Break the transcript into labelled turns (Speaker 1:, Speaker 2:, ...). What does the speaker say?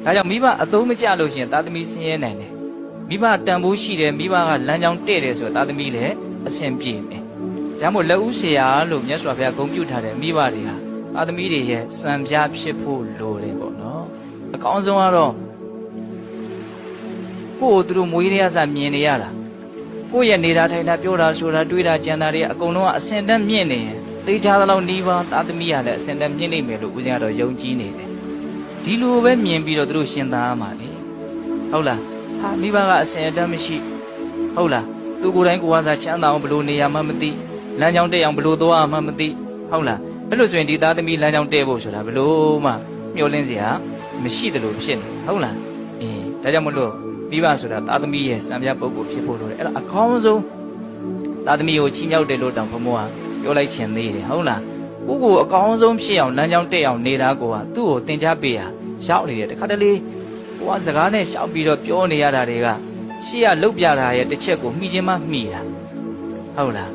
Speaker 1: ဒါကြောင့်မိဘအသုံးမကျလို့ရှိရင်သားသမီးဆင်းရဲနိုင်တယ်မိဘတန်ဖိုးရှိတယ်မိဘကလမ်းကြောင်းတဲ့တယ်ဆိုတော့သားသမီးလည်းအဆင်ပြေမယ်ဒါမို့လက်ဦးဆရာလို့မြတ်စွာဘုရားဂုဏ်ပြုထားတဲ့မိဘတွေဟာသားသမီးတွေရဲ့စံပြဖြစ်ဖို့လိုတယ်ပေါ့နော်အကောင်းဆုံးကတော့ကိုယ်သူတို့မွေးရရစမြင်နေရတာကိုယ့်ရဲ့နေတာထိုင်တာပြောတာဆိုတာတွေးတာကြံတာတွေအကုန်လုံးကအစင်တန်းမြင့်နေရင်သိချာသလောက်နှီးပါသားသမီးရလည်းအစင်တန်းမြင့်နေမယ်လို့ဦးဇင်းကတော့ယုံကြည်နေတယ်ဒီလိုပဲမြင်ပြီးတော့သူတို့ရှင်သားမှာလေဟုတ်လားဟာမိဘကအစင်တန်းမရှိဟုတ်လားသူကိုယ်တိုင်ကိုယ်ဝါစာချမ်းသာအောင်ဘလို့နေရမှမသိလမ်းကြောင်းတက်အောင်ဘလို့သွားမှမသိဟုတ်လားအဲ့လိုဆိုရင်ဒီသားသမီးလမ်းကြောင်းတက်ဖို့ဆိုတာဘလို့မှမျှော်လင့်စရာမရှိတယ်လို့ဖြစ်နေဟုတ်လားဒါကြောင့်မလို့မိဘဆိုတာသားသမီးရဲ့စံပြပုဂ္ဂိုလ်ဖြစ်ဖို့လိုတယ်အဲ့ဒါအကောင်းဆုံးသားသမီးကိုချီးမြှောက်တယ်လို့တောင်ဘုံဘကပြောလိုက်ခြင်းသေးတယ်ဟုတ်လားကိုကိုအကောင်းဆုံးဖြစ်အောင်လမ်းကြောင်းတက်အောင်နေတာကိုကသူ့ကိုသင်ကြားပေးရရောက်နေတယ်တခါတလေကိုကစကားနဲ့ရှောက်ပြီးတော့ပြောနေရတာတွေကရှေ့ကလုတ်ပြတာရဲ့တစ်ချက်ကိုမှီချင်းမှမှီတာဟုတ်လား